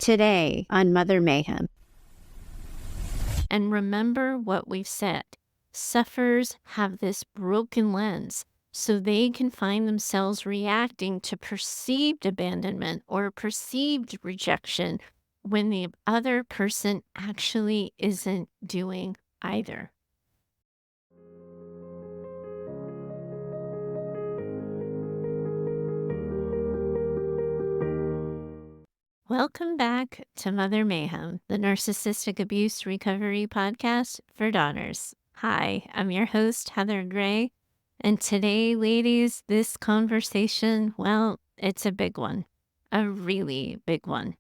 today on Mother Mayhem. And remember what we've said. Sufferers have this broken lens, so they can find themselves reacting to perceived abandonment or perceived rejection when the other person actually isn't doing either. Welcome back to Mother Mayhem, the Narcissistic Abuse Recovery Podcast for daughters. Hi, I'm your host, Heather Gray, and today, ladies, this conversation, well, it's a big one, a really big one.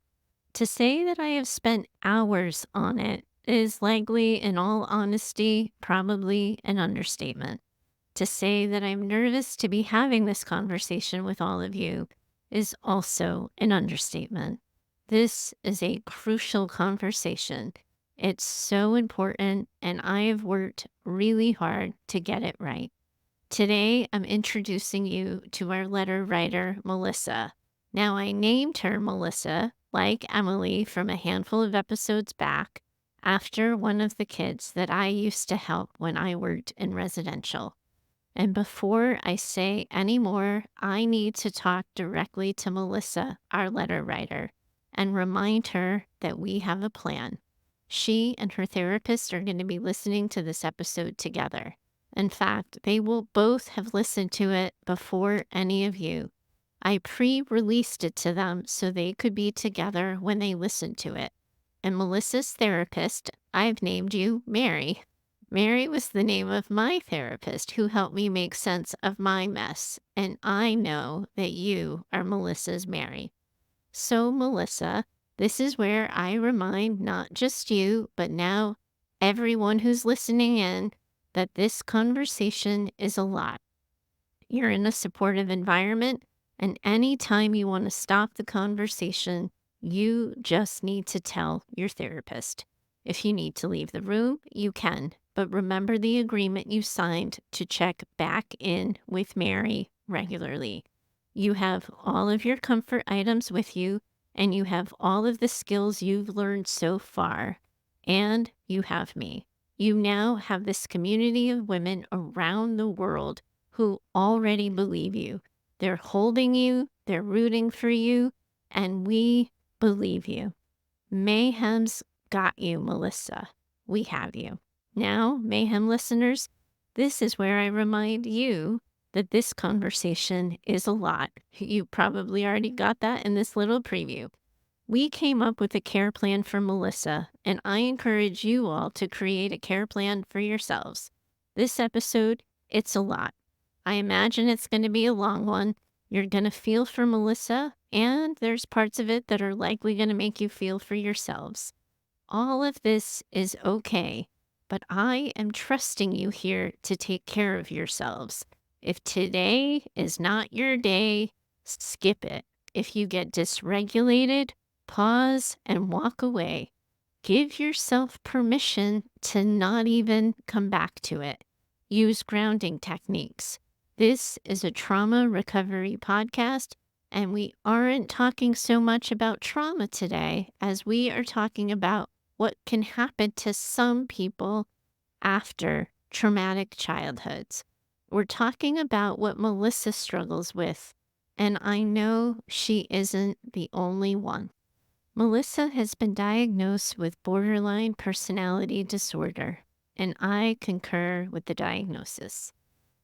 To say that I have spent hours on it is likely, in all honesty, probably an understatement. To say that I'm nervous to be having this conversation with all of you is also an understatement. This is a crucial conversation. It's so important, and I have worked really hard to get it right. Today, I'm introducing you to our letter writer, Melissa. Now, I named her Melissa, like Emily from a handful of episodes back, after one of the kids that I used to help when I worked in residential. And before I say any more, I need to talk directly to Melissa, our letter writer, and remind her that we have a plan. She and her therapist are going to be listening to this episode together. In fact, they will both have listened to it before any of you. I pre-released it to them so they could be together when they listened to it. And Melissa's therapist, I've named you Mary. Mary was the name of my therapist who helped me make sense of my mess, and I know that you are Melissa's Mary. So, Melissa, this is where I remind not just you, but now everyone who's listening in, that this conversation is a lot. You're in a supportive environment, and anytime you want to stop the conversation, you just need to tell your therapist. If you need to leave the room, you can, but remember the agreement you signed to check back in with Mary regularly. You have all of your comfort items with you, and you have all of the skills you've learned so far, and you have me. You now have this community of women around the world who already believe you. They're holding you, they're rooting for you, and we believe you. Mayhem's got you, Melissa. We have you. Now, Mayhem listeners, this is where I remind you that this conversation is a lot. You probably already got that in this little preview. We came up with a care plan for Melissa, and I encourage you all to create a care plan for yourselves. This episode, it's a lot. I imagine it's going to be a long one. You're going to feel for Melissa, and there's parts of it that are likely going to make you feel for yourselves. All of this is okay, but I am trusting you here to take care of yourselves. If today is not your day, skip it. If you get dysregulated, pause and walk away. Give yourself permission to not even come back to it. Use grounding techniques. This is a trauma recovery podcast, and we aren't talking so much about trauma today as we are talking about what can happen to some people after traumatic childhoods. We're talking about what Melissa struggles with, and I know she isn't the only one. Melissa has been diagnosed with borderline personality disorder, and I concur with the diagnosis.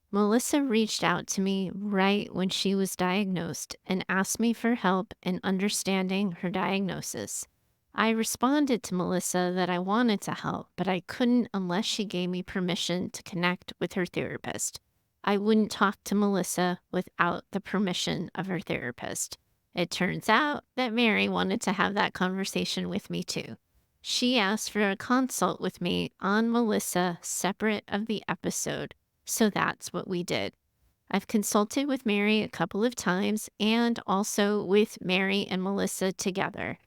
Melissa reached out to me right when she was diagnosed and asked me for help in understanding her diagnosis. I responded to Melissa that I wanted to help, but I couldn't unless she gave me permission to connect with her therapist. I wouldn't talk to Melissa without the permission of her therapist. It turns out that Mary wanted to have that conversation with me too. She asked for a consult with me on Melissa separate of the episode, so that's what we did. I've consulted with Mary a couple of times and also with Mary and Melissa together.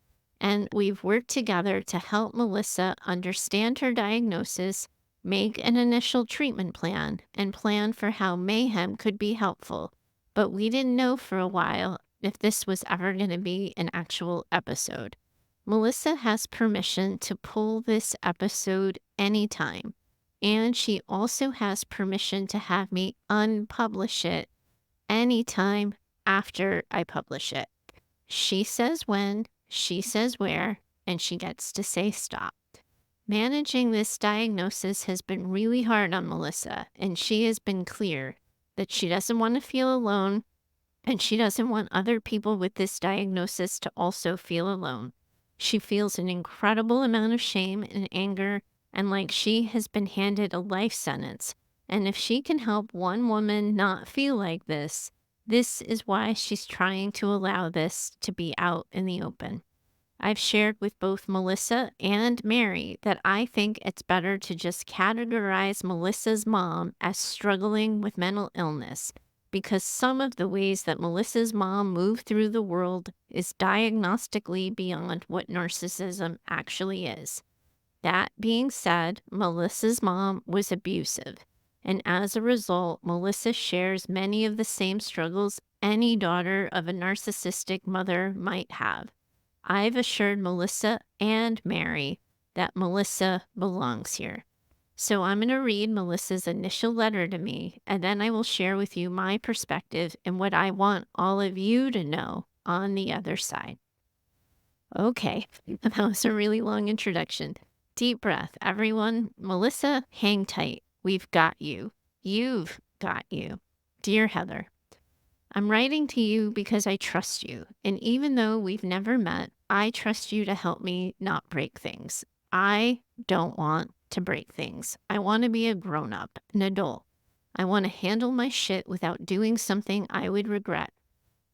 And we've worked together to help Melissa understand her diagnosis, make an initial treatment plan, and plan for how Mayhem could be helpful. But we didn't know for a while if this was ever going to be an actual episode. Melissa has permission to pull this episode anytime. And she also has permission to have me unpublish it anytime after I publish it. She says when, she says where, and she gets to say stop. Managing this diagnosis has been really hard on Melissa, and she has been clear that she doesn't want to feel alone, and she doesn't want other people with this diagnosis to also feel alone. She feels an incredible amount of shame and anger, and like she has been handed a life sentence. And if she can help one woman not feel like this is why she's trying to allow this to be out in the open. I've shared with both Melissa and Mary that I think it's better to just categorize Melissa's mom as struggling with mental illness, because some of the ways that Melissa's mom moved through the world is diagnostically beyond what narcissism actually is. That being said, Melissa's mom was abusive, and as a result, Melissa shares many of the same struggles any daughter of a narcissistic mother might have. I've assured Melissa and Mary that Melissa belongs here. So I'm going to read Melissa's initial letter to me, and then I will share with you my perspective and what I want all of you to know on the other side. Okay, that was a really long introduction. Deep breath, everyone. Melissa, hang tight. We've got you. You've got you. Dear Heather, I'm writing to you because I trust you, and even though we've never met, I trust you to help me not break things. I don't want to break things. I want to be a grown-up, an adult. I want to handle my shit without doing something I would regret.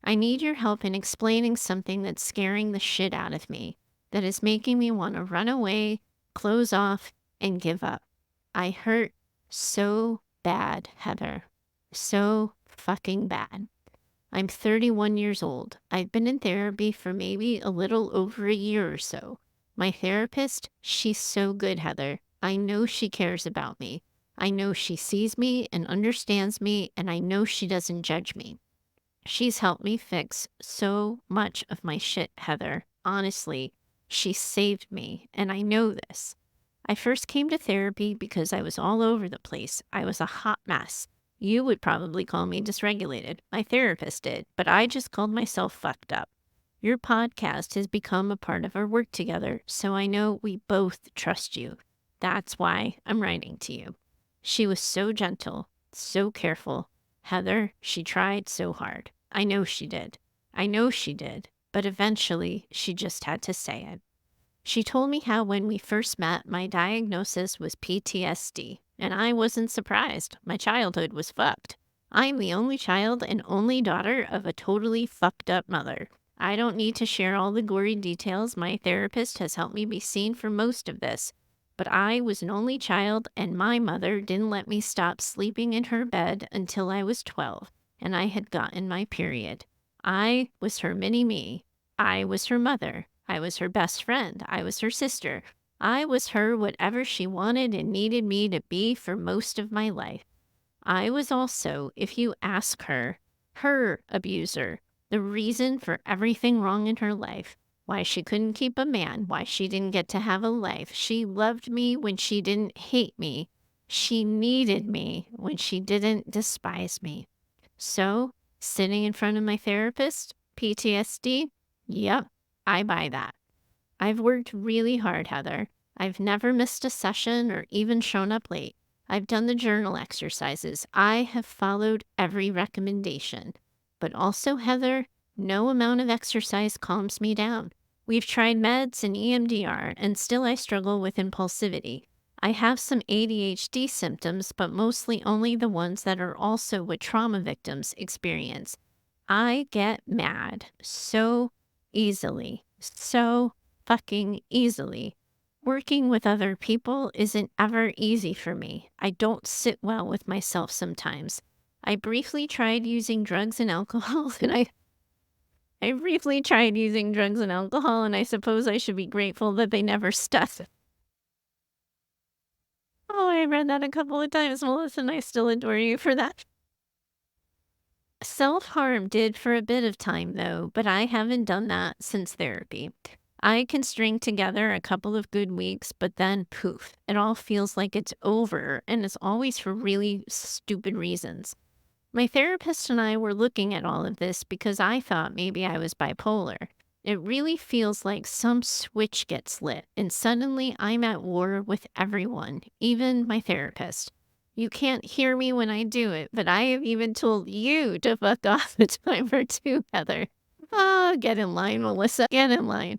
I need your help in explaining something that's scaring the shit out of me, that is making me want to run away, close off, and give up. I hurt so bad, Heather. So fucking bad. I'm 31 years old. I've been in therapy for maybe a little over a year or so. My therapist, she's so good, Heather. I know she cares about me. I know she sees me and understands me, and I know she doesn't judge me. She's helped me fix so much of my shit, Heather. Honestly, she saved me, and I know this. I first came to therapy because I was all over the place. I was a hot mess. You would probably call me dysregulated. My therapist did, but I just called myself fucked up. Your podcast has become a part of our work together, so I know we both trust you. That's why I'm writing to you. She was so gentle, so careful. Heather, she tried so hard. I know she did. I know she did, but eventually she just had to say it. She told me how when we first met, my diagnosis was PTSD, and I wasn't surprised. My childhood was fucked. I'm the only child and only daughter of a totally fucked up mother. I don't need to share all the gory details. My therapist has helped me be seen for most of this. But I was an only child, and my mother didn't let me stop sleeping in her bed until I was 12, and I had gotten my period. I was her mini-me. I was her mother. I was her best friend. I was her sister. I was her whatever she wanted and needed me to be for most of my life. I was also, if you ask her abuser, the reason for everything wrong in her life. Why she couldn't keep a man, why she didn't get to have a life. She loved me when she didn't hate me. She needed me when she didn't despise me. So, sitting in front of my therapist, PTSD, yep, I buy that. I've worked really hard, Heather. I've never missed a session or even shown up late. I've done the journal exercises. I have followed every recommendation. But also, Heather, no amount of exercise calms me down. We've tried meds and EMDR, and still I struggle with impulsivity. I have some ADHD symptoms, but mostly only the ones that are also what trauma victims experience. I get mad so easily, so fucking easily. Working with other people isn't ever easy for me. I don't sit well with myself sometimes. I briefly tried using drugs and alcohol, and I briefly tried using drugs and alcohol, and I suppose I should be grateful that they never stuck. Oh, I read that a couple of times, Melissa, and I still adore you for that. Self-harm did for a bit of time, though, but I haven't done that since therapy. I can string together a couple of good weeks, but then poof, it all feels like it's over, and it's always for really stupid reasons. My therapist and I were looking at all of this because I thought maybe I was bipolar. It really feels like some switch gets lit, and suddenly I'm at war with everyone, even my therapist. You can't hear me when I do it, but I have even told you to fuck off a time or two, Heather. Ah, get in line, Melissa. Get in line.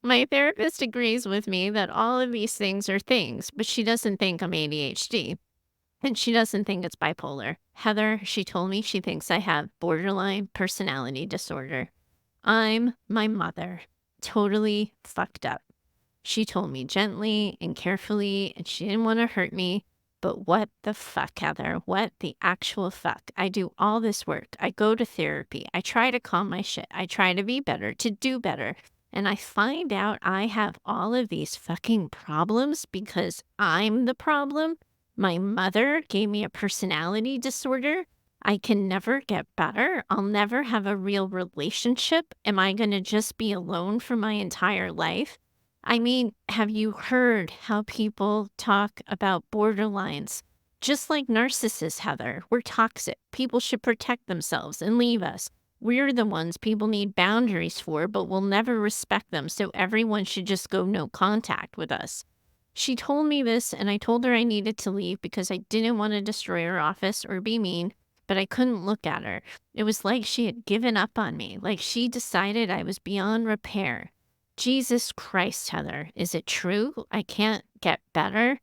My therapist agrees with me that all of these things are things, but she doesn't think I'm ADHD. And she doesn't think it's bipolar. Heather, she told me she thinks I have borderline personality disorder. I'm my mother. Totally fucked up. She told me gently and carefully, and she didn't want to hurt me. But what the fuck, Heather? What the actual fuck? I do all this work. I go to therapy. I try to calm my shit. I try to be better, to do better. And I find out I have all of these fucking problems because I'm the problem. My mother gave me a personality disorder. I can never get better. I'll never have a real relationship. Am I going to just be alone for my entire life? I mean, have you heard how people talk about borderlines? Just like narcissists, Heather, we're toxic. People should protect themselves and leave us. We're the ones people need boundaries for, but will never respect them, so everyone should just go no contact with us. She told me this, and I told her I needed to leave because I didn't want to destroy her office or be mean, but I couldn't look at her. It was like she had given up on me, like she decided I was beyond repair. Jesus Christ, Heather, is it true? I can't get better?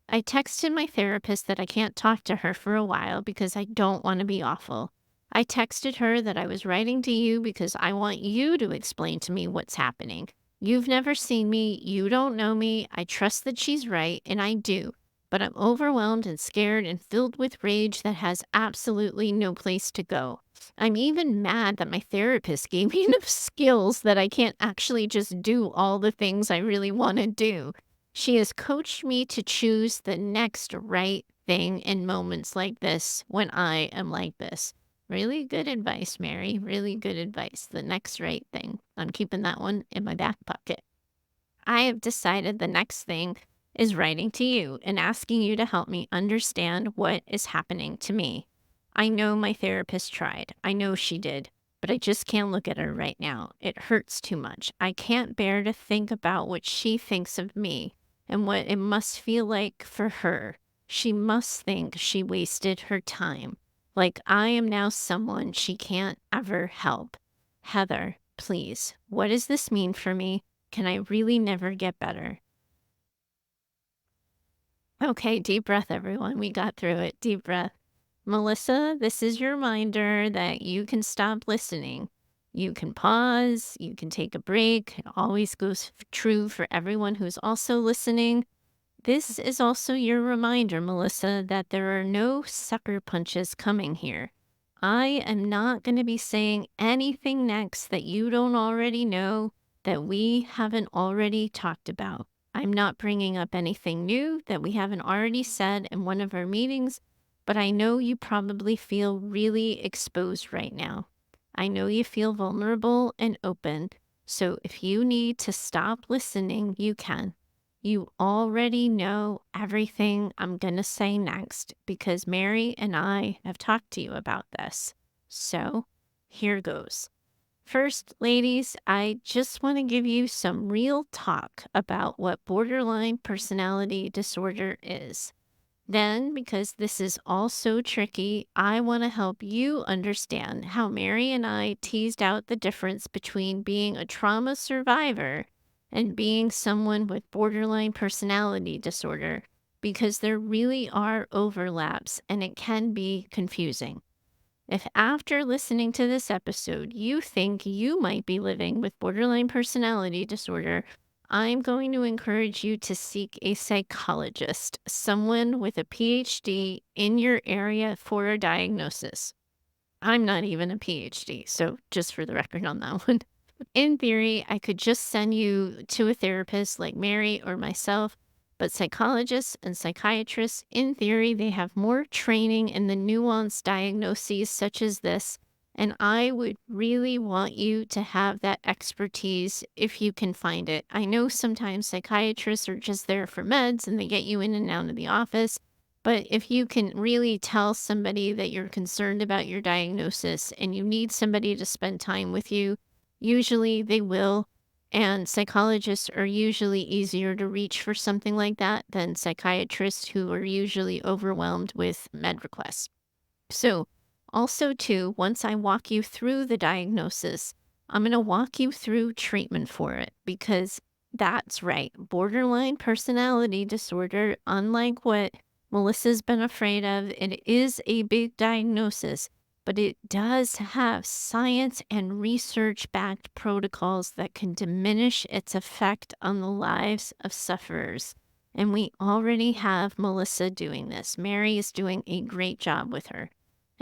I texted my therapist that I can't talk to her for a while because I don't want to be awful. I texted her that I was writing to you because I want you to explain to me what's happening. You've never seen me. You don't know me. I trust that she's right, and I do. But I'm overwhelmed and scared and filled with rage that has absolutely no place to go. I'm even mad that my therapist gave me enough skills that I can't actually just do all the things I really want to do. She has coached me to choose the next right thing in moments like this when I am like this. Really good advice, Mary. Really good advice. The next right thing. I'm keeping that one in my back pocket. I have decided the next thing is writing to you and asking you to help me understand what is happening to me. I know my therapist tried. I know she did, but I just can't look at her right now. It hurts too much. I can't bear to think about what she thinks of me and what it must feel like for her. She must think she wasted her time. Like I am now someone she can't ever help. Heather, please, what does this mean for me? Can I really never get better? Okay, deep breath, everyone. We got through it. Deep breath. Melissa, this is your reminder that you can stop listening. You can pause, you can take a break. It always goes true for everyone who's also listening. This is also your reminder, Melissa, that there are no sucker punches coming here. I am not going to be saying anything next that you don't already know, that we haven't already talked about. I'm not bringing up anything new that we haven't already said in one of our meetings, but I know you probably feel really exposed right now. I know you feel vulnerable and open, so if you need to stop listening, you can. You already know everything I'm going to say next because Mary and I have talked to you about this. So, here goes. First, ladies, I just want to give you some real talk about what borderline personality disorder is. Then, because this is all so tricky, I want to help you understand how Mary and I teased out the difference between being a trauma survivor and being someone with borderline personality disorder, because there really are overlaps and it can be confusing. If after listening to this episode you think you might be living with borderline personality disorder, I'm going to encourage you to seek a psychologist, someone with a PhD in your area for a diagnosis. I'm not even a PhD, so just for the record on that one. In theory, I could just send you to a therapist like Mary or myself, but psychologists and psychiatrists, in theory, they have more training in the nuanced diagnoses such as this And I would really want you to have that expertise if you can find it. I know sometimes psychiatrists are just there for meds and they get you in and out of the office. But if you can really tell somebody that you're concerned about your diagnosis and you need somebody to spend time with you, usually they will. And psychologists are usually easier to reach for something like that than psychiatrists who are usually overwhelmed with med requests. So, also, too, once I walk you through the diagnosis, I'm going to walk you through treatment for it because that's right. Borderline personality disorder, unlike what Melissa's been afraid of, it is a big diagnosis, but it does have science and research backed protocols that can diminish its effect on the lives of sufferers. And we already have Melissa doing this. Mary is doing a great job with her.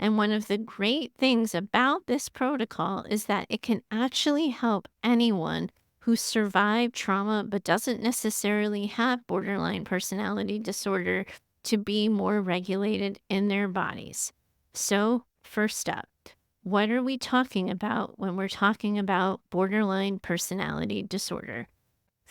And one of the great things about this protocol is that it can actually help anyone who survived trauma but doesn't necessarily have borderline personality disorder to be more regulated in their bodies. So, first up, what are we talking about when we're talking about borderline personality disorder?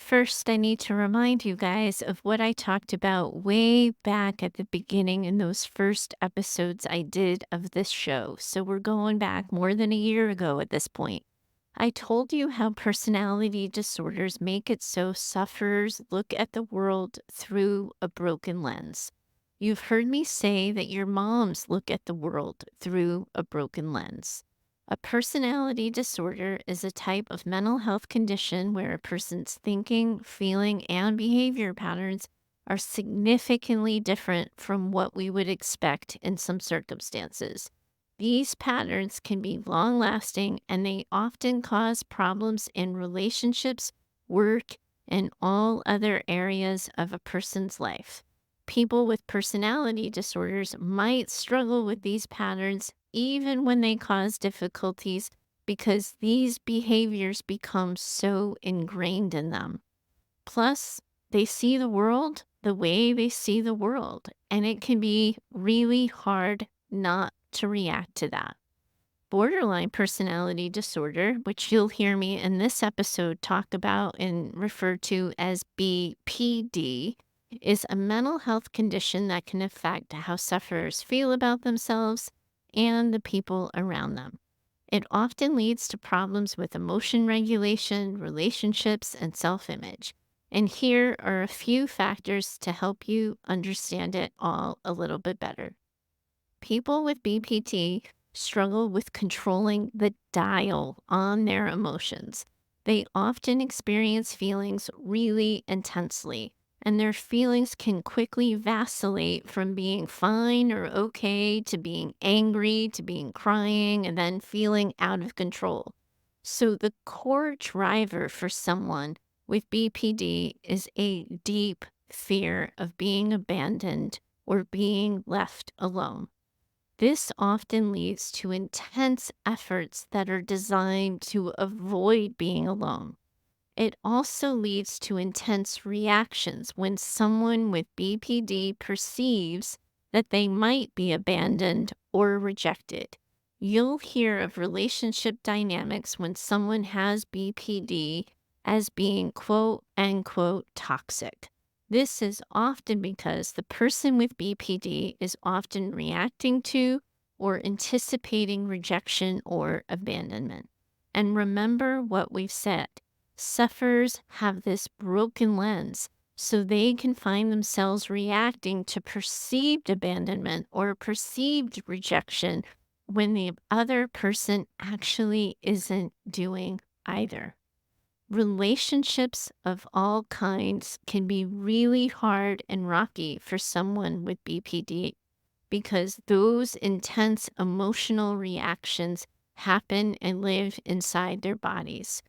First, I need to remind you guys of what I talked about way back at the beginning in those first episodes I did of this show. So we're going back more than a year ago at this point. I told you how personality disorders make it so sufferers look at the world through a broken lens. You've heard me say that your moms look at the world through a broken lens. A personality disorder is a type of mental health condition where a person's thinking, feeling, and behavior patterns are significantly different from what we would expect in some circumstances. These patterns can be long lasting and they often cause problems in relationships, work, and all other areas of a person's life. People with personality disorders might struggle with these patterns even when they cause difficulties because these behaviors become so ingrained in them. Plus, they see the world the way they see the world, and it can be really hard not to react to that. Borderline personality disorder, which you'll hear me in this episode talk about and refer to as BPD, is a mental health condition that can affect how sufferers feel about themselves and the people around them. It often leads to problems with emotion regulation, relationships, and self image. And here are a few factors to help you understand it all a little bit better. People with BPD struggle with controlling the dial on their emotions. They often experience feelings really intensely, and their feelings can quickly vacillate from being fine or okay to being angry to being crying and then feeling out of control. So, the core driver for someone with BPD is a deep fear of being abandoned or being left alone. This often leads to intense efforts that are designed to avoid being alone. It also leads to intense reactions when someone with BPD perceives that they might be abandoned or rejected. You'll hear of relationship dynamics when someone has BPD as being quote unquote toxic. This is often because the person with BPD is often reacting to or anticipating rejection or abandonment. And remember what we've said. Sufferers have this broken lens, so they can find themselves reacting to perceived abandonment or perceived rejection when the other person actually isn't doing either. Relationships of all kinds can be really hard and rocky for someone with BPD because those intense emotional reactions happen and live inside their bodies.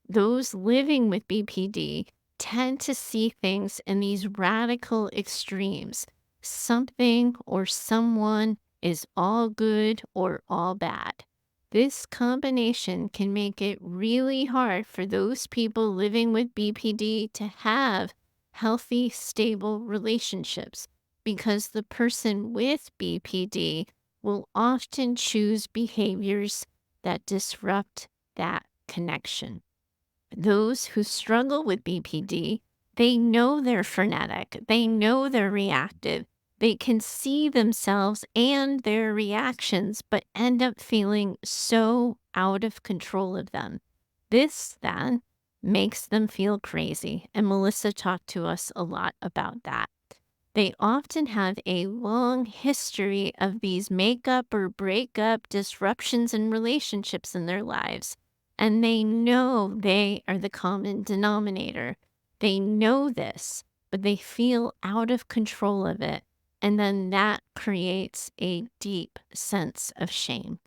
Those living with BPD tend to see things in these radical extremes. Something or someone is all good or all bad. This combination can make it really hard for those people living with BPD to have healthy, stable relationships because the person with BPD will often choose behaviors that disrupt that connection. Those who struggle with BPD, they know they're frenetic, they know they're reactive, they can see themselves and their reactions, but end up feeling so out of control of them. This then makes them feel crazy, and Melissa talked to us a lot about that. They often have a long history of these makeup or breakup disruptions in relationships in their lives, and they know they are the common denominator. They know this, but they feel out of control of it, and then that creates a deep sense of shame.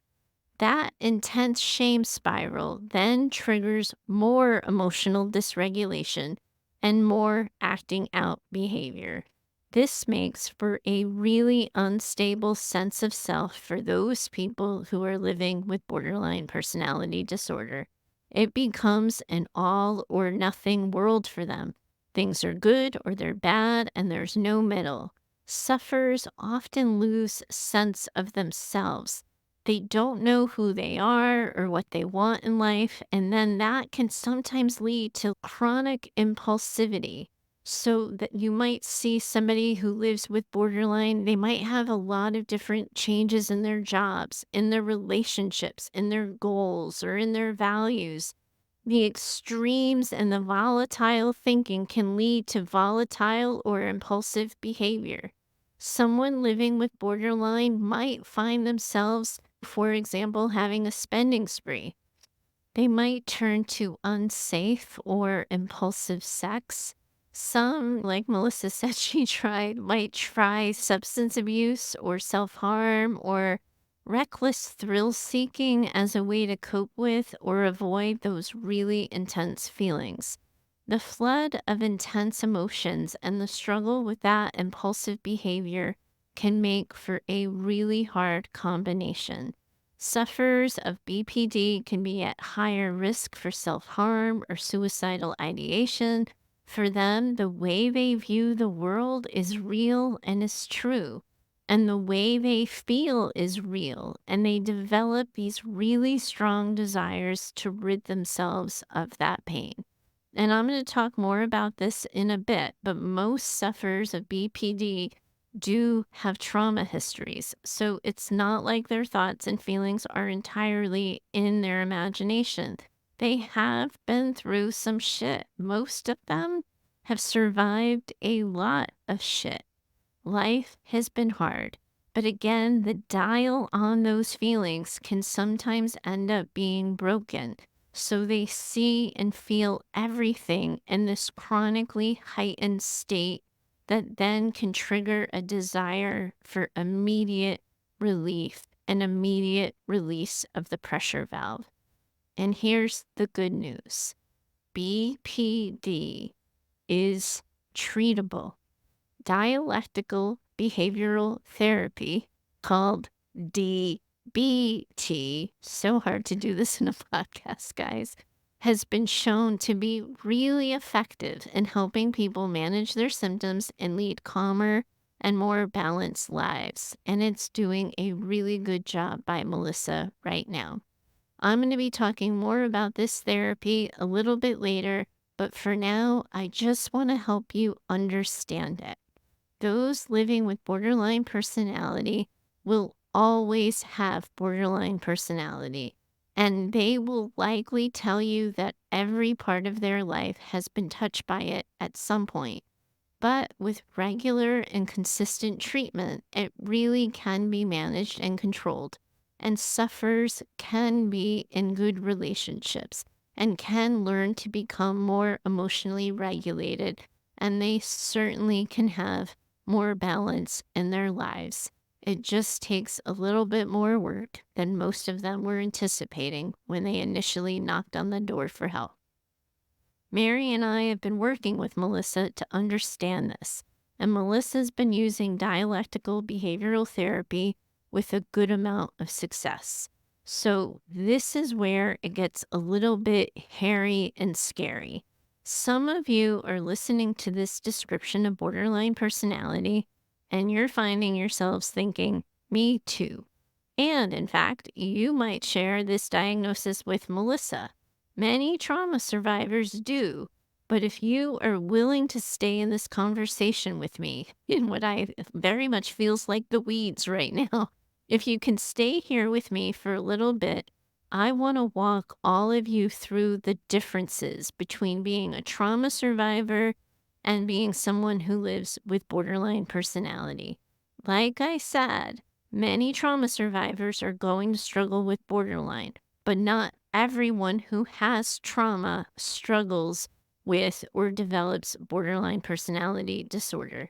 That intense shame spiral then triggers more emotional dysregulation and more acting out behavior. This makes for a really unstable sense of self for those people who are living with borderline personality disorder. It becomes an all or nothing world for them. Things are good or they're bad, and there's no middle. Sufferers often lose sense of themselves. They don't know who they are or what they want in life, and then that can sometimes lead to chronic impulsivity. So that you might see somebody who lives with borderline, they might have a lot of different changes in their jobs, in their relationships, in their goals, or in their values. The extremes and the volatile thinking can lead to volatile or impulsive behavior. Someone living with borderline might find themselves, for example, having a spending spree. They might turn to unsafe or impulsive sex. Some, like Melissa said she tried, might try substance abuse or self harm or reckless thrill seeking as a way to cope with or avoid those really intense feelings. The flood of intense emotions and the struggle with that impulsive behavior can make for a really hard combination. Sufferers of BPD can be at higher risk for self harm or suicidal ideation. For them, the way they view the world is real and is true, and the way they feel is real, and they develop these really strong desires to rid themselves of that pain. And I'm going to talk more about this in a bit, but most sufferers of BPD do have trauma histories. So it's not like their thoughts and feelings are entirely in their imagination. They have been through some shit. Most of them have survived a lot of shit. Life has been hard. But again, the dial on those feelings can sometimes end up being broken. So they see and feel everything in this chronically heightened state that then can trigger a desire for immediate relief and immediate release of the pressure valve. And here's the good news. BPD is treatable. Dialectical behavioral therapy, called DBT, so hard to do this in a podcast, guys, has been shown to be really effective in helping people manage their symptoms and lead calmer and more balanced lives. And it's doing a really good job by Melissa right now. I'm going to be talking more about this therapy a little bit later, but for now, I just want to help you understand it. Those living with borderline personality will always have borderline personality, and they will likely tell you that every part of their life has been touched by it at some point. But with regular and consistent treatment, it really can be managed and controlled, and sufferers can be in good relationships and can learn to become more emotionally regulated, and they certainly can have more balance in their lives. It just takes a little bit more work than most of them were anticipating when they initially knocked on the door for help. Mary and I have been working with Melissa to understand this, and Melissa's been using dialectical behavioral therapy with a good amount of success. So this is where it gets a little bit hairy and scary. Some of you are listening to this description of borderline personality, and you're finding yourselves thinking, me too. And in fact, you might share this diagnosis with Melissa. Many trauma survivors do. But if you are willing to stay in this conversation with me, in what I very much feels like the weeds right now, if you can stay here with me for a little bit, I want to walk all of you through the differences between being a trauma survivor and being someone who lives with borderline personality. Like I said, many trauma survivors are going to struggle with borderline, but not everyone who has trauma struggles with or develops borderline personality disorder.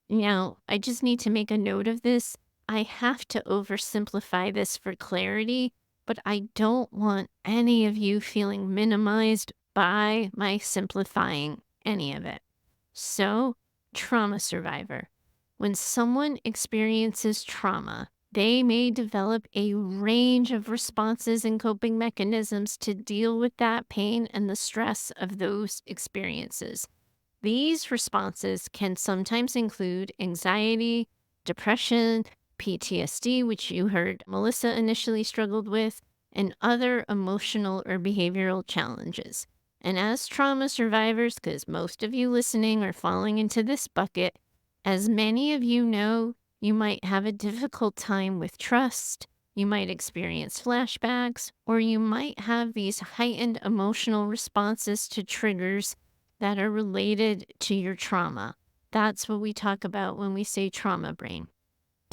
Now, I just need to make a note of this. I have to oversimplify this for clarity, but I don't want any of you feeling minimized by my simplifying any of it. So, trauma survivor. When someone experiences trauma, they may develop a range of responses and coping mechanisms to deal with that pain and the stress of those experiences. These responses can sometimes include anxiety, depression, PTSD, which you heard Melissa initially struggled with, and other emotional or behavioral challenges. And as trauma survivors, because most of you listening are falling into this bucket, as many of you know, you might have a difficult time with trust, you might experience flashbacks, or you might have these heightened emotional responses to triggers that are related to your trauma. That's what we talk about when we say trauma brain.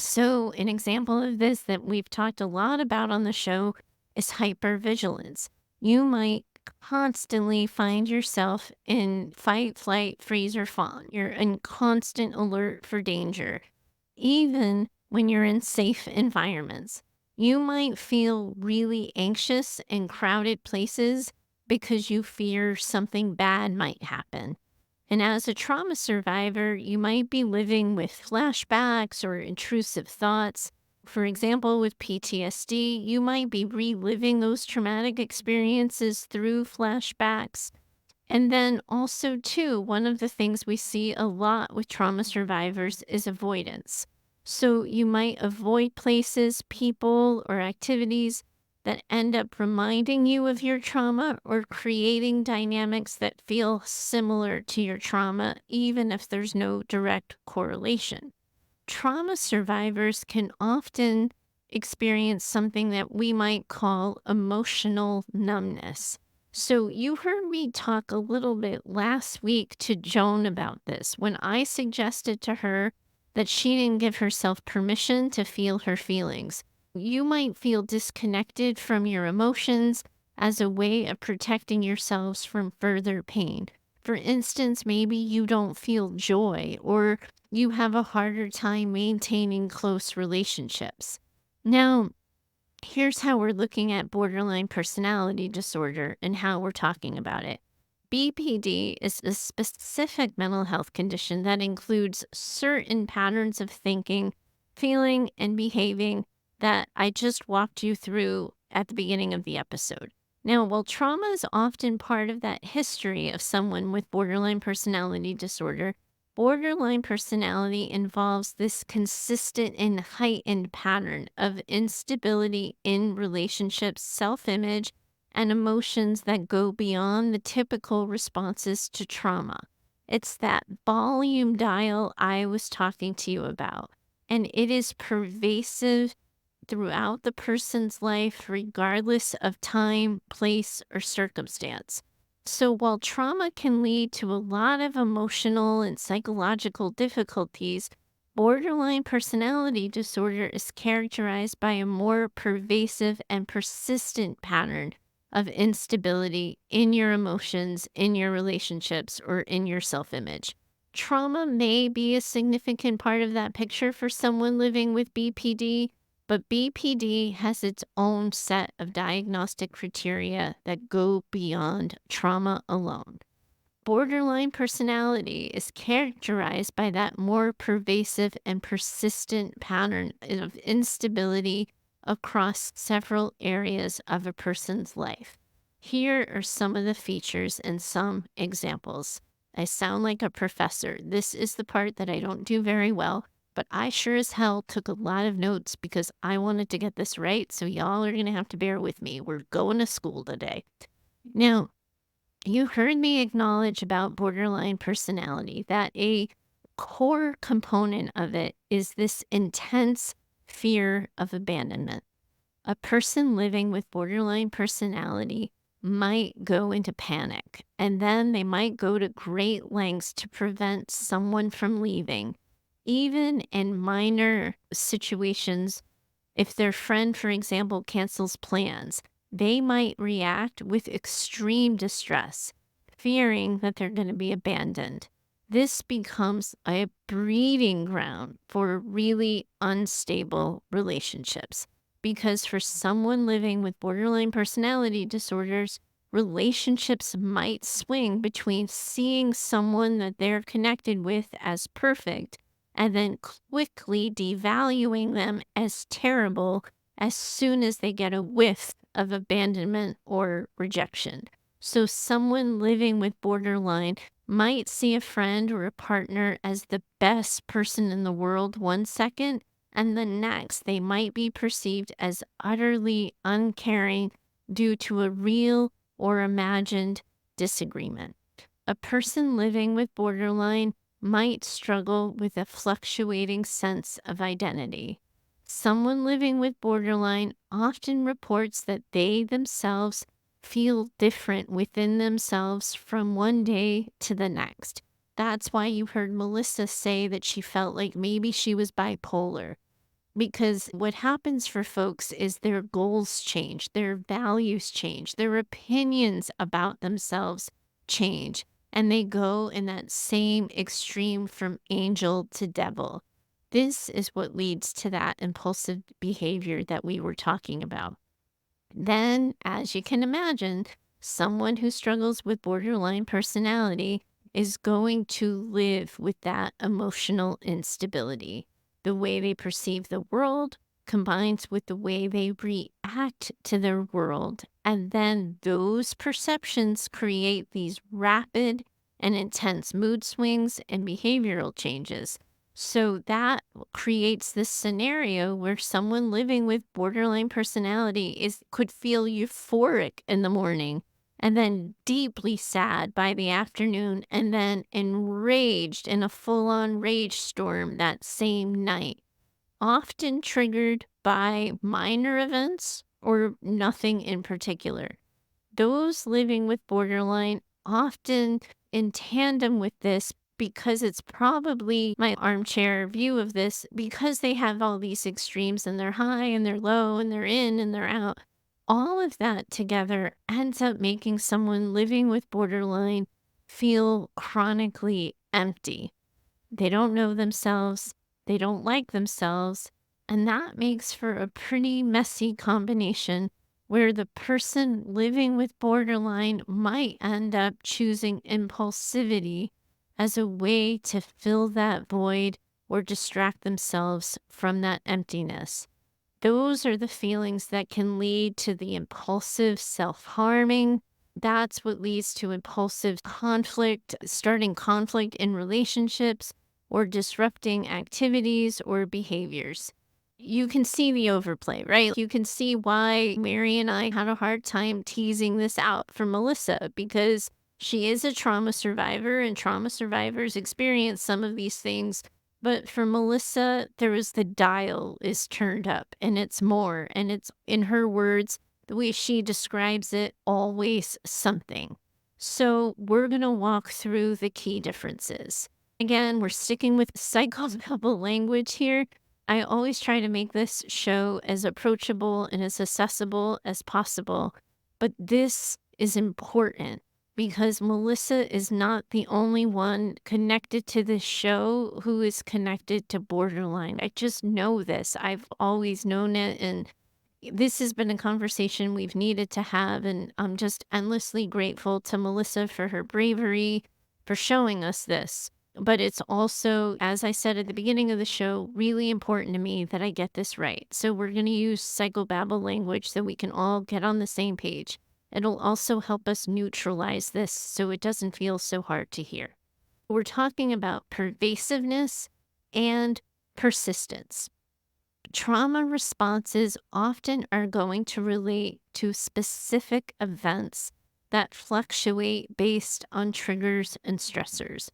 So, an example of this that we've talked a lot about on the show is hypervigilance. You might constantly find yourself in fight, flight, freeze, or fawn. You're in constant alert for danger, even when you're in safe environments. You might feel really anxious in crowded places because you fear something bad might happen. And as a trauma survivor, you might be living with flashbacks or intrusive thoughts. For example, with PTSD, you might be reliving those traumatic experiences through flashbacks. And then also, too, one of the things we see a lot with trauma survivors is avoidance. So you might avoid places, people, or activities that end up reminding you of your trauma or creating dynamics that feel similar to your trauma, even if there's no direct correlation. Trauma survivors can often experience something that we might call emotional numbness. So, you heard me talk a little bit last week to Joan about this when I suggested to her that she didn't give herself permission to feel her feelings. You might feel disconnected from your emotions as a way of protecting yourselves from further pain. For instance, maybe you don't feel joy or you have a harder time maintaining close relationships. Now, here's how we're looking at borderline personality disorder and how we're talking about it. BPD is a specific mental health condition that includes certain patterns of thinking, feeling, and behaving that I just walked you through at the beginning of the episode. Now, while trauma is often part of that history of someone with borderline personality disorder, borderline personality involves this consistent and heightened pattern of instability in relationships, self image, and emotions that go beyond the typical responses to trauma. It's that volume dial I was talking to you about, and it is pervasive throughout the person's life, regardless of time, place, or circumstance. So, while trauma can lead to a lot of emotional and psychological difficulties, borderline personality disorder is characterized by a more pervasive and persistent pattern of instability in your emotions, in your relationships, or in your self image. Trauma may be a significant part of that picture for someone living with BPD, but BPD has its own set of diagnostic criteria that go beyond trauma alone. Borderline personality is characterized by that more pervasive and persistent pattern of instability across several areas of a person's life. Here are some of the features and some examples. I sound like a professor. This is the part that I don't do very well, but I sure as hell took a lot of notes because I wanted to get this right. So y'all are going to have to bear with me. We're going to school today. Now, you heard me acknowledge about borderline personality, that a core component of it is this intense fear of abandonment. A person living with borderline personality might go into panic, and then they might go to great lengths to prevent someone from leaving, even in minor situations. If their friend, for example, cancels plans, they might react with extreme distress, fearing that they're going to be abandoned. This becomes a breeding ground for really unstable relationships. Because for someone living with borderline personality disorders, relationships might swing between seeing someone that they're connected with as perfect and then quickly devaluing them as terrible as soon as they get a whiff of abandonment or rejection. So, someone living with borderline might see a friend or a partner as the best person in the world one second, and the next they might be perceived as utterly uncaring due to a real or imagined disagreement. A person living with borderline might struggle with a fluctuating sense of identity. Someone living with borderline often reports that they themselves feel different within themselves from one day to the next. That's why you heard Melissa say that she felt like maybe she was bipolar. Because what happens for folks is their goals change, their values change, their opinions about themselves change, and they go in that same extreme from angel to devil. This is what leads to that impulsive behavior that we were talking about. Then, as you can imagine, someone who struggles with borderline personality is going to live with that emotional instability. The way they perceive the world combines with the way they react to their world. And then those perceptions create these rapid and intense mood swings and behavioral changes. So that creates this scenario where someone living with borderline personality could feel euphoric in the morning and then deeply sad by the afternoon and then enraged in a full-on rage storm that same night, often triggered by minor events or nothing in particular. Those living with borderline often in tandem with this, because it's probably my armchair view of this, because they have all these extremes and they're high and they're low and they're in and they're out. All of that together ends up making someone living with borderline feel chronically empty. They don't know themselves, they don't like themselves, and that makes for a pretty messy combination where the person living with borderline might end up choosing impulsivity as a way to fill that void or distract themselves from that emptiness. Those are the feelings that can lead to the impulsive self-harming. That's what leads to impulsive conflict, starting conflict in relationships or disrupting activities or behaviors. You can see the overplay, right? You can see why Mary and I had a hard time teasing this out for Melissa, because she is a trauma survivor and trauma survivors experience some of these things. But for Melissa, the dial is turned up and it's more. And it's, in her words, the way she describes it, always something. So we're going to walk through the key differences. Again, we're sticking with psychobabble language here. I always try to make this show as approachable and as accessible as possible. But this is important because Melissa is not the only one connected to this show who is connected to borderline. I just know this. I've always known it, and this has been a conversation we've needed to have, and I'm just endlessly grateful to Melissa for her bravery, for showing us this. But it's also, as I said at the beginning of the show, really important to me that I get this right. So we're going to use psychobabble language so we can all get on the same page. It'll also help us neutralize this so it doesn't feel so hard to hear. We're talking about pervasiveness and Persistence. Trauma responses often are going to relate to specific events that fluctuate based on triggers and stressors.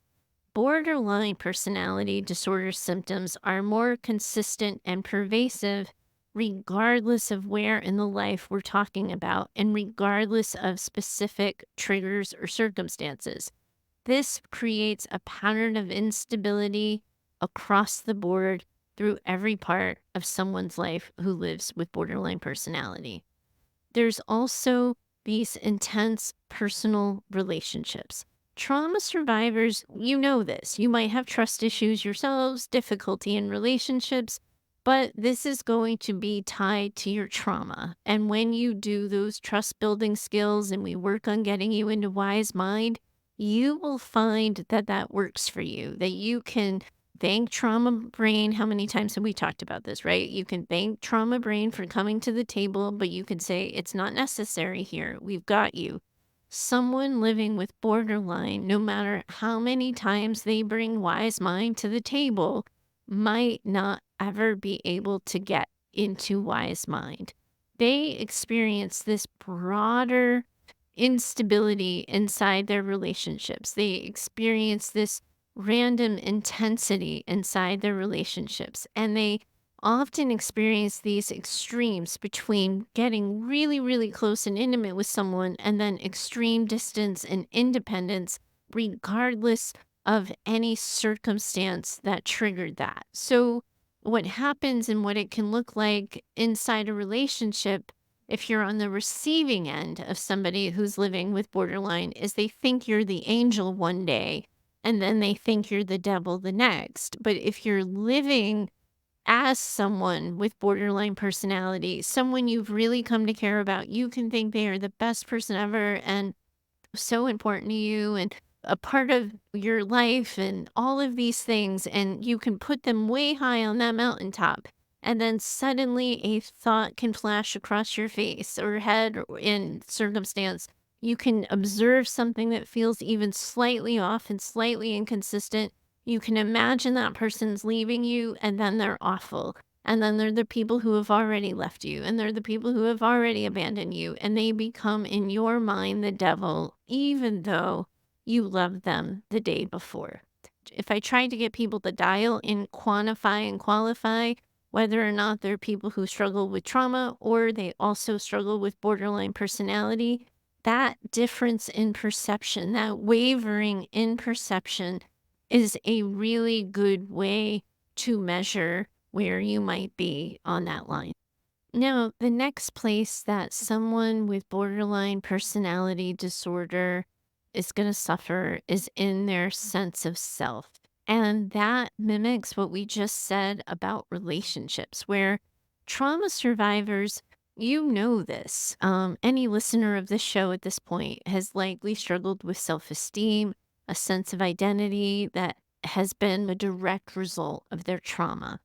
Borderline personality disorder symptoms are more consistent and pervasive regardless of where in the life we're talking about and regardless of specific triggers or circumstances. This creates a pattern of instability across the board through every part of someone's life who lives with borderline personality. There's also these intense personal relationships. Trauma survivors, you know this. You might have trust issues yourselves, difficulty in relationships, but this is going to be tied to your trauma. And when you do those trust building skills and we work on getting you into wise mind, you will find that that works for you, that you can thank trauma brain. How many times have we talked about this, right? You can thank trauma brain for coming to the table, but you can say it's not necessary here. We've got you. Someone living with borderline, no matter how many times they bring wise mind to the table, might not ever be able to get into wise mind. They experience this broader instability inside their relationships. They experience this random intensity inside their relationships. And they often experience these extremes between getting really, really close and intimate with someone and then extreme distance and independence, regardless of any circumstance that triggered that. So, what happens and what it can look like inside a relationship if you're on the receiving end of somebody who's living with borderline is they think you're the angel one day and then they think you're the devil the next. But if you're living as someone with borderline personality, someone you've really come to care about, you can think they are the best person ever and so important to you and a part of your life and all of these things. And you can put them way high on that mountaintop. And then suddenly a thought can flash across your face or head or in circumstance. You can observe something that feels even slightly off and slightly inconsistent. You can imagine that person's leaving you and then they're awful. And then they're the people who have already left you, and they're the people who have already abandoned you, and they become in your mind the devil, even though you loved them the day before. If I tried to get people to dial in, quantify and qualify whether or not they're people who struggle with trauma or they also struggle with borderline personality, that difference in perception, that wavering in perception is a really good way to measure where you might be on that line. Now, the next place that someone with borderline personality disorder is going to suffer is in their sense of self. And that mimics what we just said about relationships, where trauma survivors, you know this. Any listener of this show at this point has likely struggled with self esteem, a sense of identity that has been a direct result of their trauma.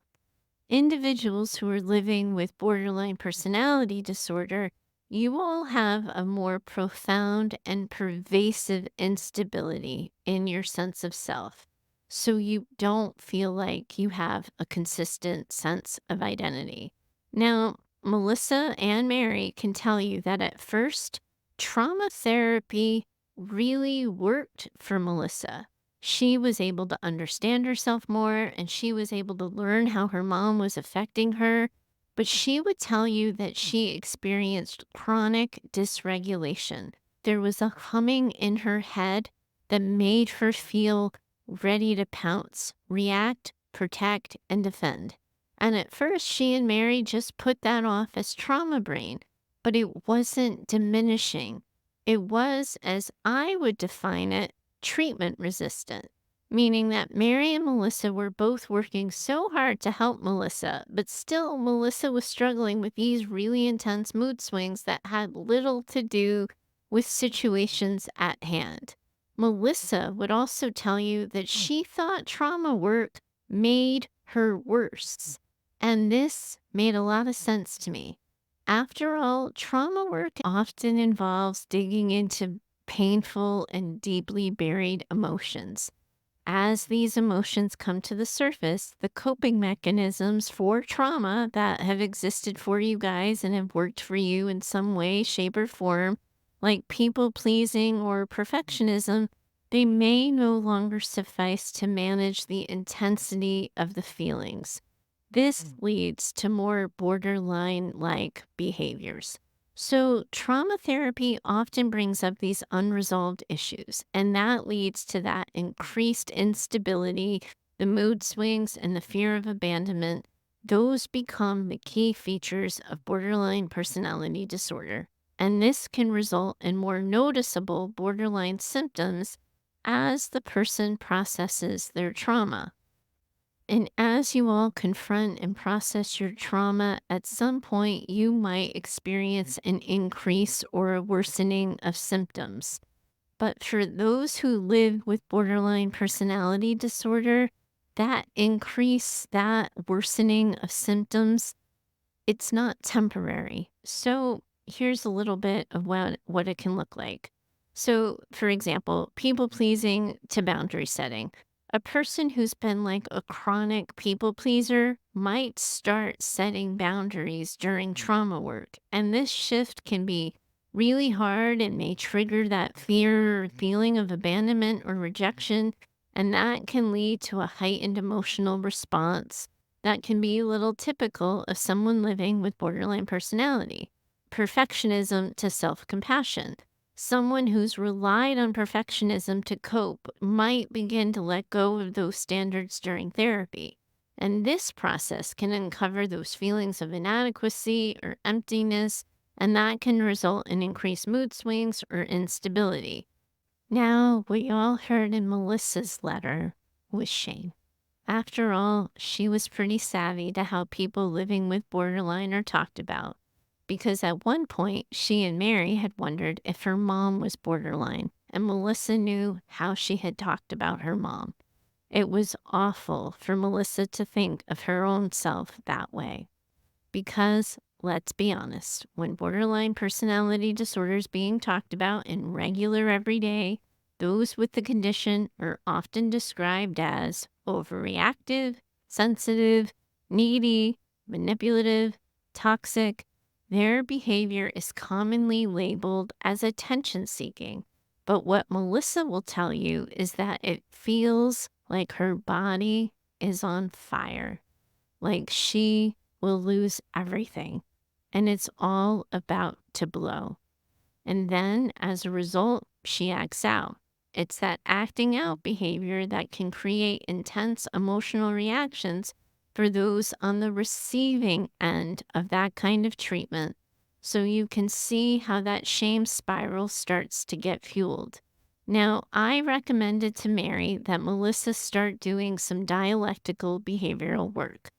Individuals who are living with borderline personality disorder, you all have a more profound and pervasive instability in your sense of self. So you don't feel like you have a consistent sense of identity. Now, Melissa and Mary can tell you that at first, trauma therapy really worked for Melissa. She was able to understand herself more and she was able to learn how her mom was affecting her. But she would tell you that she experienced chronic dysregulation. There was a humming in her head that made her feel ready to pounce, react, protect, and defend. And at first, she and Mary just put that off as trauma brain, but it wasn't diminishing. It was, as I would define it, treatment resistant, meaning that Mary and Melissa were both working so hard to help Melissa, but still Melissa was struggling with these really intense mood swings that had little to do with situations at hand. Melissa would also tell you that she thought trauma work made her worse. And this made a lot of sense to me. After all, trauma work often involves digging into painful and deeply buried emotions. as these emotions come to the surface, the coping mechanisms for trauma that have existed for you guys and have worked for you in some way, shape, or form, like people pleasing or perfectionism, they may no longer suffice to manage the intensity of the feelings. This leads to more borderline like behaviors. So, trauma therapy often brings up these unresolved issues, and that leads to that increased instability, the mood swings, and the fear of abandonment. Those become the key features of borderline personality disorder. And this can result in more noticeable borderline symptoms as the person processes their trauma. And as you all confront and process your trauma, at some point you might experience an increase or a worsening of symptoms. But for those who live with borderline personality disorder, that increase, that worsening of symptoms, it's not temporary. So here's a little bit of what it can look like. So, for example, people pleasing to boundary setting. A person who's been like a chronic people pleaser might start setting boundaries during trauma work. And this shift can be really hard and may trigger that fear or feeling of abandonment or rejection. And that can lead to a heightened emotional response that can be a little typical of someone living with borderline personality. Perfectionism to self compassion. Someone who's relied on perfectionism to cope might begin to let go of those standards during therapy. And this process can uncover those feelings of inadequacy or emptiness, and that can result in increased mood swings or instability. Now, what you all heard in Melissa's letter was shame. After all, she was pretty savvy to how people living with borderline are talked about, because at one point she and Mary had wondered if her mom was borderline, and Melissa knew how she had talked about her mom. It was awful for Melissa to think of her own self that way. Because, let's be honest, when borderline personality disorder is being talked about in regular everyday, those with the condition are often described as overreactive, sensitive, needy, manipulative, toxic. Their behavior is commonly labeled as attention seeking. But what Melissa will tell you is that it feels like her body is on fire, like she will lose everything, and it's all about to blow. And then, as a result, she acts out. It's that acting out behavior that can create intense emotional reactions for those on the receiving end of that kind of treatment. So you can see how that shame spiral starts to get fueled. Now, I recommended to Mary that Melissa start doing some dialectical behavioral work.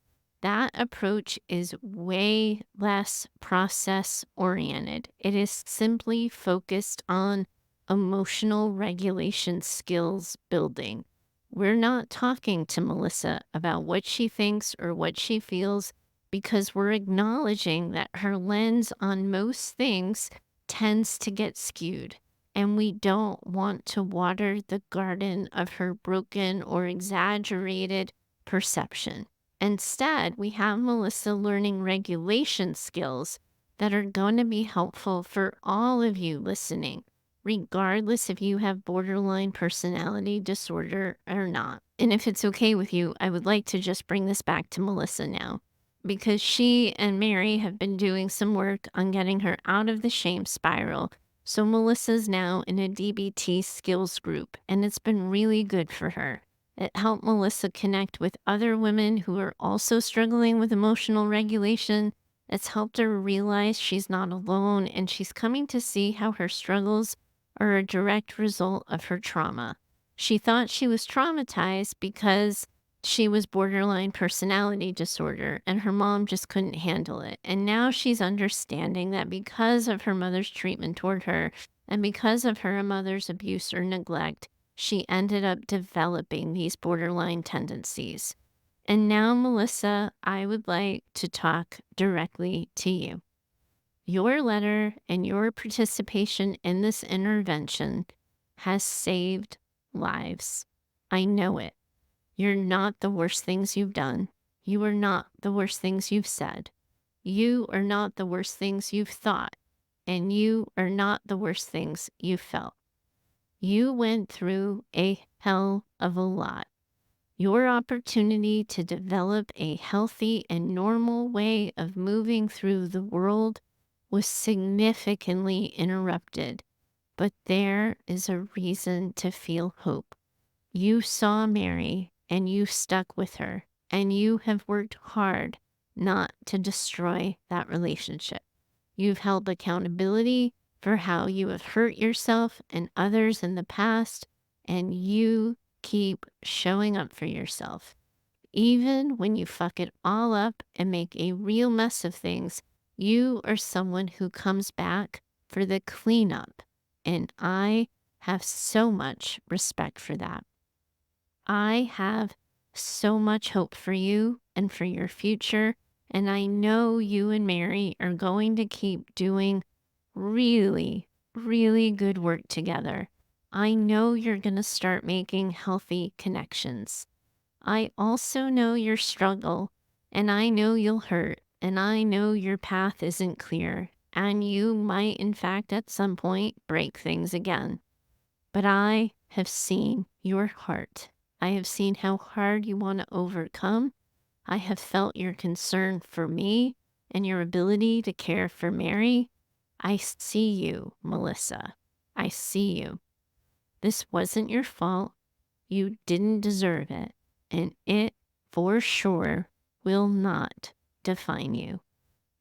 That approach is way less process oriented. It is simply focused on emotional regulation skills building. We're not talking to Melissa about what she thinks or what she feels because we're acknowledging that her lens on most things tends to get skewed. And we don't want to water the garden of her broken or exaggerated perception. Instead, we have Melissa learning regulation skills that are going to be helpful for all of you listening, regardless if you have borderline personality disorder or not. And if it's okay with you, I would like to just bring this back to Melissa now, because she and Mary have been doing some work on getting her out of the shame spiral. So Melissa's now in a DBT skills group, and it's been really good for her. It helped Melissa connect with other women who are also struggling with emotional regulation. It's helped her realize she's not alone, and she's coming to see how her struggles are a direct result of her trauma. She thought she was traumatized because she was borderline personality disorder and her mom just couldn't handle it. And now she's understanding that because of her mother's treatment toward her and because of her mother's abuse or neglect, she ended up developing these borderline tendencies. And now, Melissa, I would like to talk directly to you. Your letter and your participation in this intervention has saved lives. I know it. You're not the worst things you've done. You are not the worst things you've said. You are not the worst things you've thought. And you are not the worst things you've felt. You went through a hell of a lot. Your opportunity to develop a healthy and normal way of moving through the world was significantly interrupted. But there is a reason to feel hope. You saw Mary and you stuck with her, and you have worked hard not to destroy that relationship. You've held accountability for how you have hurt yourself and others in the past, and you keep showing up for yourself. Even when you fuck it all up and make a real mess of things, you are someone who comes back for the cleanup. And I have so much respect for that. I have so much hope for you and for your future. And I know you and Mary are going to keep doing really, really good work together. I know you're going to start making healthy connections. I also know your struggle, and I know you'll hurt, and I know your path isn't clear, and you might, in fact, at some point break things again. But I have seen your heart. I have seen how hard you want to overcome. I have felt your concern for me and your ability to care for Mary. I see you, Melissa. I see you. This wasn't your fault. You didn't deserve it. And it, for sure, will not define you.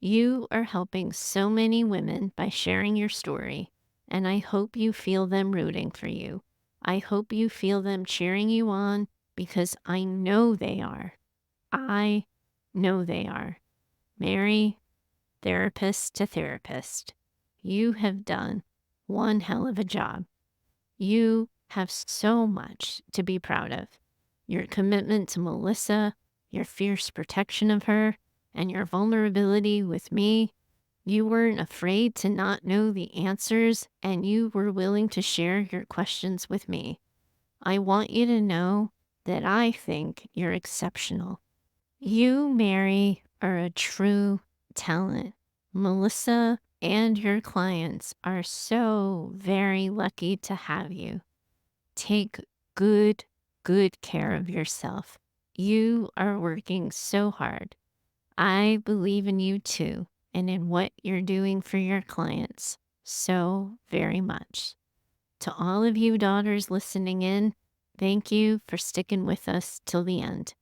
You are helping so many women by sharing your story, and I hope you feel them rooting for you. I hope you feel them cheering you on because I know they are. I know they are. Mary, therapist to therapist, you have done one hell of a job. You have so much to be proud of. Your commitment to Melissa, your fierce protection of her, and your vulnerability with me. You weren't afraid to not know the answers, and you were willing to share your questions with me. I want you to know that I think you're exceptional. You, Mary, are a true talent. Melissa and your clients are so very lucky to have you. Take good care of yourself. You are working so hard. I believe in you too, and in what you're doing for your clients so very much. To all of you daughters listening in, thank you for sticking with us till the end.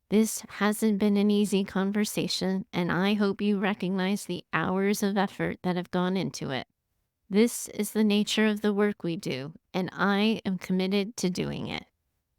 This hasn't been an easy conversation, and I hope you recognize the hours of effort that have gone into it. This is the nature of the work we do, and I am committed to doing it.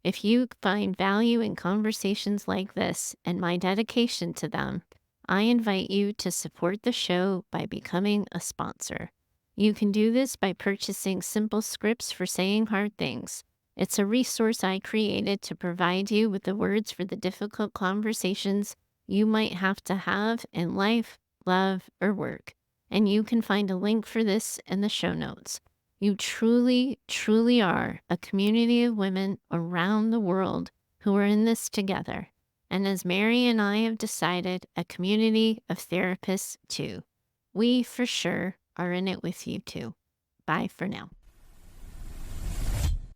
If you find value in conversations like this and my dedication to them, I invite you to support the show by becoming a sponsor. You can do this by purchasing simple scripts for saying hard things. It's a resource I created to provide you with the words for the difficult conversations you might have to have in life, love, or work. And you can find a link for this in the show notes. You truly, truly are a community of women around the world who are in this together. And as Mary and I have decided, a community of therapists too. We for sure are in it with you too. Bye for now.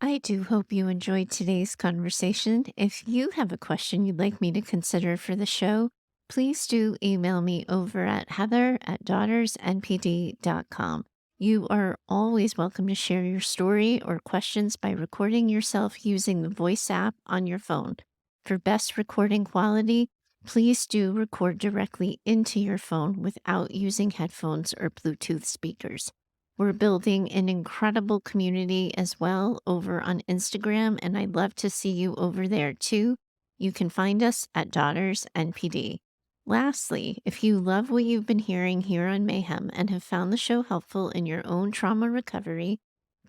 I do hope you enjoyed today's conversation. If you have a question you'd like me to consider for the show, please do email me over at heather@daughtersnpd.com. You are always welcome to share your story or questions by recording yourself using the voice app on your phone. For best recording quality, please do record directly into your phone without using headphones or Bluetooth speakers. We're building an incredible community as well over on Instagram, and I'd love to see you over there too. You can find us at Daughters NPD. Lastly, if you love what you've been hearing here on Mayhem and have found the show helpful in your own trauma recovery,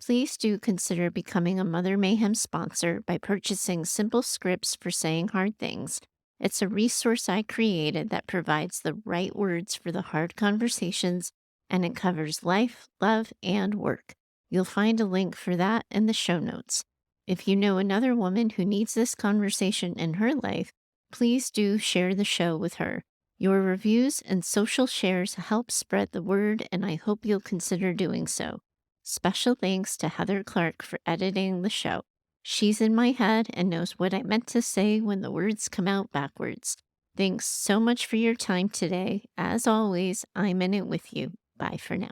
please do consider becoming a Mother Mayhem sponsor by purchasing simple scripts for saying hard things. It's a resource I created that provides the right words for the hard conversations, and it covers life, love, and work. You'll find a link for that in the show notes. If you know another woman who needs this conversation in her life, please do share the show with her. Your reviews and social shares help spread the word, and I hope you'll consider doing so. Special thanks to Heather Clark for editing the show. She's in my head and knows what I meant to say when the words come out backwards. Thanks so much for your time today. As always, I'm in it with you. Bye for now.